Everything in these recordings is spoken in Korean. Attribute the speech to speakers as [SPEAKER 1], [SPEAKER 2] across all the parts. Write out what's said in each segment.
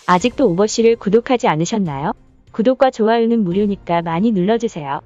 [SPEAKER 1] 아직도 오버씨를 구독하지 않으셨나요? 구독과 좋아요는 무료니까 많이 눌러주세요.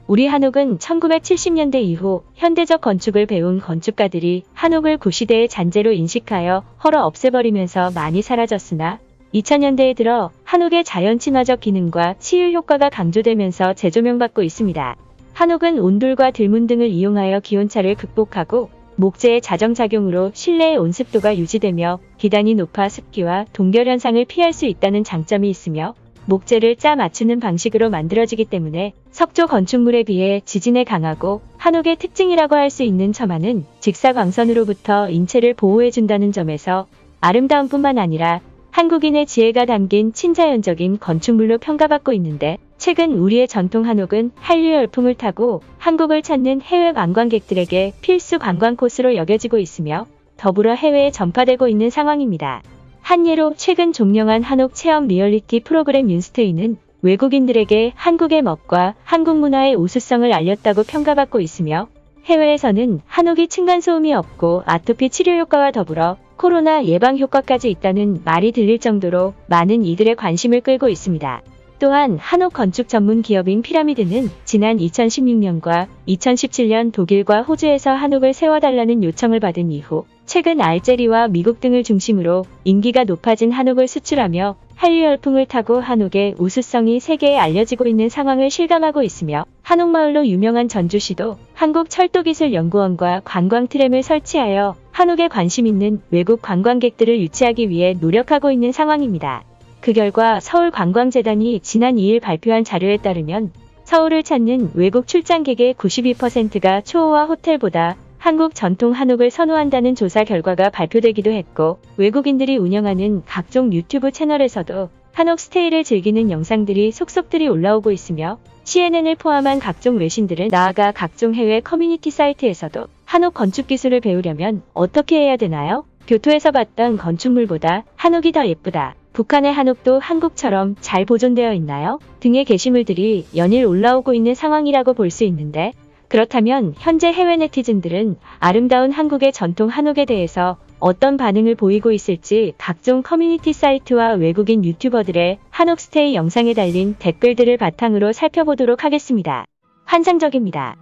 [SPEAKER 1] 우리 한옥은 1970년대 이후 현대적 건축을 배운 건축가들이 한옥을 구시대의 잔재로 인식하여 헐어 없애버리면서 많이 사라졌으나 2000년대에 들어 한옥의 자연 친화적 기능과 치유 효과가 강조되면서 재조명받고 있습니다. 한옥은 온돌과 들문 등을 이용하여 기온차를 극복하고 목재의 자정작용으로 실내의 온습도가 유지되며 기단이 높아 습기와 동결 현상을 피할 수 있다는 장점이 있으며 목재를 짜 맞추는 방식으로 만들어지기 때문에 석조 건축물에 비해 지진에 강하고 한옥의 특징이라고 할 수 있는 처마는 직사광선으로부터 인체를 보호해준다는 점에서 아름다움뿐만 아니라 한국인의 지혜가 담긴 친자연적인 건축물로 평가받고 있는데, 최근 우리의 전통 한옥은 한류 열풍을 타고 한국을 찾는 해외 관광객들에게 필수 관광 코스로 여겨지고 있으며 더불어 해외에 전파되고 있는 상황입니다. 한 예로 최근 종영한 한옥 체험 리얼리티 프로그램 윤스테이는 외국인들에게 한국의 멋과 한국 문화의 우수성을 알렸다고 평가받고 있으며, 해외에서는 한옥이 층간소음이 없고 아토피 치료 효과와 더불어 코로나 예방 효과까지 있다는 말이 들릴 정도로 많은 이들의 관심을 끌고 있습니다. 또한 한옥 건축 전문 기업인 피라미드는 지난 2016년과 2017년 독일과 호주에서 한옥을 세워달라는 요청을 받은 이후 최근 알제리와 미국 등을 중심으로 인기가 높아진 한옥을 수출하며 한류 열풍을 타고 한옥의 우수성이 세계에 알려지고 있는 상황을 실감하고 있으며, 한옥마을로 유명한 전주시도 한국철도기술연구원과 관광트램을 설치하여 한옥에 관심 있는 외국 관광객들을 유치하기 위해 노력하고 있는 상황입니다. 그 결과 서울관광재단이 지난 2일 발표한 자료에 따르면 서울을 찾는 외국 출장객의 92%가 초호화 호텔보다 한국 전통 한옥을 선호한다는 조사 결과가 발표되기도 했고, 외국인들이 운영하는 각종 유튜브 채널에서도 한옥 스테이를 즐기는 영상들이 속속들이 올라오고 있으며, CNN을 포함한 각종 외신들은 나아가 각종 해외 커뮤니티 사이트에서도 한옥 건축 기술을 배우려면 어떻게 해야 되나요? 교토에서 봤던 건축물보다 한옥이 더 예쁘다. 북한의 한옥도 한국처럼 잘 보존되어 있나요? 등의 게시물들이 연일 올라오고 있는 상황이라고 볼 수 있는데, 그렇다면 현재 해외 네티즌들은 아름다운 한국의 전통 한옥에 대해서 어떤 반응을 보이고 있을지 각종 커뮤니티 사이트와 외국인 유튜버들의 한옥 스테이 영상에 달린 댓글들을 바탕으로 살펴보도록 하겠습니다. 환상적입니다.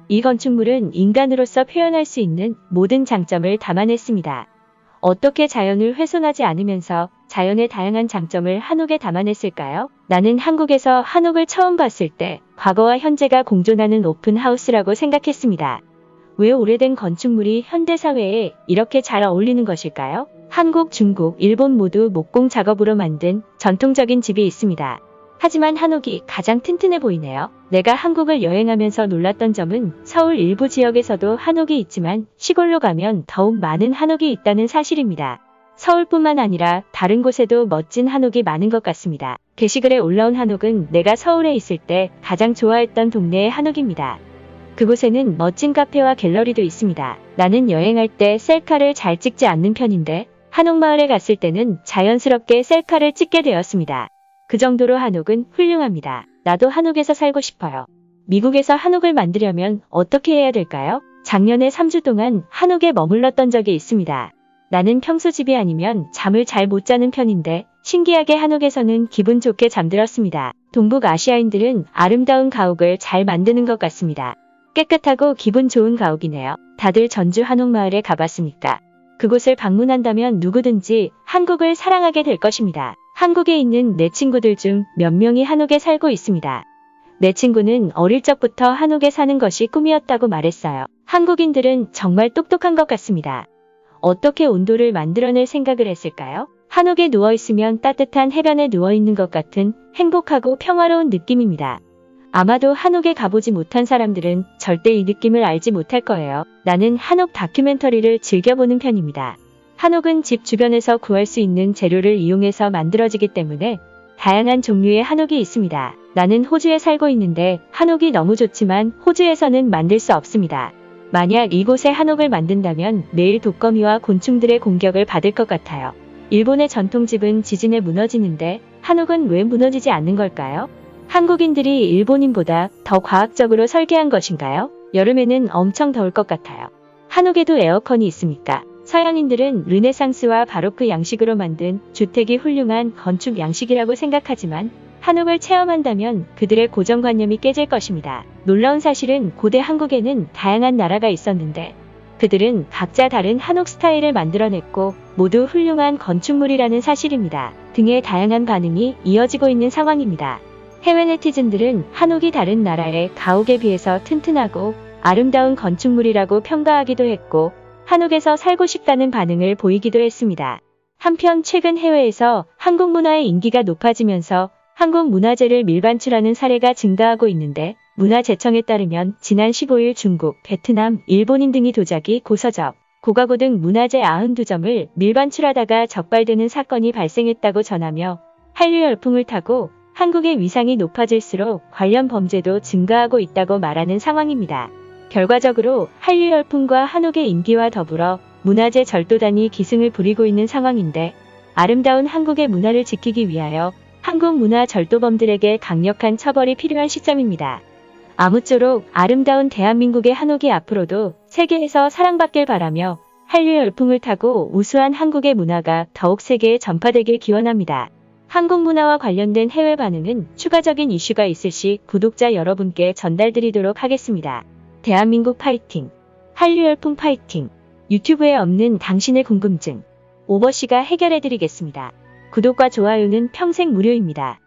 [SPEAKER 1] 이 건축물은 인간으로서 표현할 수 있는 모든 장점을 담아냈습니다. 어떻게 자연을 훼손하지 않으면서 자연의 다양한 장점을 한옥에 담아냈을까요? 나는 한국에서 한옥을 처음 봤을 때 과거와 현재가 공존하는 오픈하우스라고 생각했습니다. 왜 오래된 건축물이 현대사회에 이렇게 잘 어울리는 것일까요? 한국, 중국, 일본 모두 목공 작업으로 만든 전통적인 집이 있습니다. 하지만 한옥이 가장 튼튼해 보이네요. 내가 한국을 여행하면서 놀랐던 점은 서울 일부 지역에서도 한옥이 있지만 시골로 가면 더욱 많은 한옥이 있다는 사실입니다. 서울뿐만 아니라 다른 곳에도 멋진 한옥이 많은 것 같습니다. 게시글에 올라온 한옥은 내가 서울에 있을 때 가장 좋아했던 동네의 한옥입니다. 그곳에는 멋진 카페와 갤러리도 있습니다. 나는 여행할 때 셀카를 잘 찍지 않는 편인데 한옥마을에 갔을 때는 자연스럽게 셀카를 찍게 되었습니다. 그 정도로 한옥은 훌륭합니다. 나도 한옥에서 살고 싶어요. 미국에서 한옥을 만들려면 어떻게 해야 될까요? 작년에 3주 동안 한옥에 머물렀던 적이 있습니다. 나는 평소 집이 아니면 잠을 잘 못 자는 편인데 신기하게 한옥에서는 기분 좋게 잠들었습니다. 동북아시아인들은 아름다운 가옥을 잘 만드는 것 같습니다. 깨끗하고 기분 좋은 가옥이네요. 다들 전주 한옥마을에 가봤습니까? 그곳을 방문한다면 누구든지 한국을 사랑하게 될 것입니다. 한국에 있는 내 친구들 중 몇 명이 한옥에 살고 있습니다. 내 친구는 어릴 적부터 한옥에 사는 것이 꿈이었다고 말했어요. 한국인들은 정말 똑똑한 것 같습니다. 어떻게 온도를 만들어낼 생각을 했을까요? 한옥에 누워있으면 따뜻한 해변에 누워있는 것 같은 행복하고 평화로운 느낌입니다. 아마도 한옥에 가보지 못한 사람들은 절대 이 느낌을 알지 못할 거예요. 나는 한옥 다큐멘터리를 즐겨보는 편입니다. 한옥은 집 주변에서 구할 수 있는 재료를 이용해서 만들어지기 때문에 다양한 종류의 한옥이 있습니다. 나는 호주에 살고 있는데 한옥이 너무 좋지만 호주에서는 만들 수 없습니다. 만약 이곳에 한옥을 만든다면 매일 독거미와 곤충들의 공격을 받을 것 같아요. 일본의 전통집은 지진에 무너지는데 한옥은 왜 무너지지 않는 걸까요? 한국인들이 일본인보다 더 과학적으로 설계한 것인가요? 여름에는 엄청 더울 것 같아요. 한옥에도 에어컨이 있습니까? 서양인들은 르네상스와 바로크 양식으로 만든 주택이 훌륭한 건축 양식이라고 생각하지만 한옥을 체험한다면 그들의 고정관념이 깨질 것입니다. 놀라운 사실은 고대 한국에는 다양한 나라가 있었는데 그들은 각자 다른 한옥 스타일을 만들어냈고 모두 훌륭한 건축물이라는 사실입니다. 등의 다양한 반응이 이어지고 있는 상황입니다. 해외 네티즌들은 한옥이 다른 나라의 가옥에 비해서 튼튼하고 아름다운 건축물이라고 평가하기도 했고 한옥에서 살고 싶다는 반응을 보이기도 했습니다. 한편 최근 해외에서 한국 문화의 인기가 높아지면서 한국 문화재를 밀반출하는 사례가 증가하고 있는데 문화재청에 따르면 지난 15일 중국, 베트남, 일본인 등이 도자기, 고서적, 고가구 등 문화재 92점을 밀반출하다가 적발되는 사건이 발생했다고 전하며 한류 열풍을 타고 한국의 위상이 높아질수록 관련 범죄도 증가하고 있다고 말하는 상황입니다. 결과적으로 한류 열풍과 한옥의 인기와 더불어 문화재 절도단이 기승을 부리고 있는 상황인데 아름다운 한국의 문화를 지키기 위하여 한국 문화 절도범들에게 강력한 처벌이 필요한 시점입니다. 아무쪼록 아름다운 대한민국의 한옥이 앞으로도 세계에서 사랑받길 바라며 한류 열풍을 타고 우수한 한국의 문화가 더욱 세계에 전파되길 기원합니다. 한국 문화와 관련된 해외 반응은 추가적인 이슈가 있을 시 구독자 여러분께 전달드리도록 하겠습니다. 대한민국 파이팅! 한류 열풍 파이팅! 유튜브에 없는 당신의 궁금증 오버씨가 해결해드리겠습니다. 구독과 좋아요는 평생 무료입니다.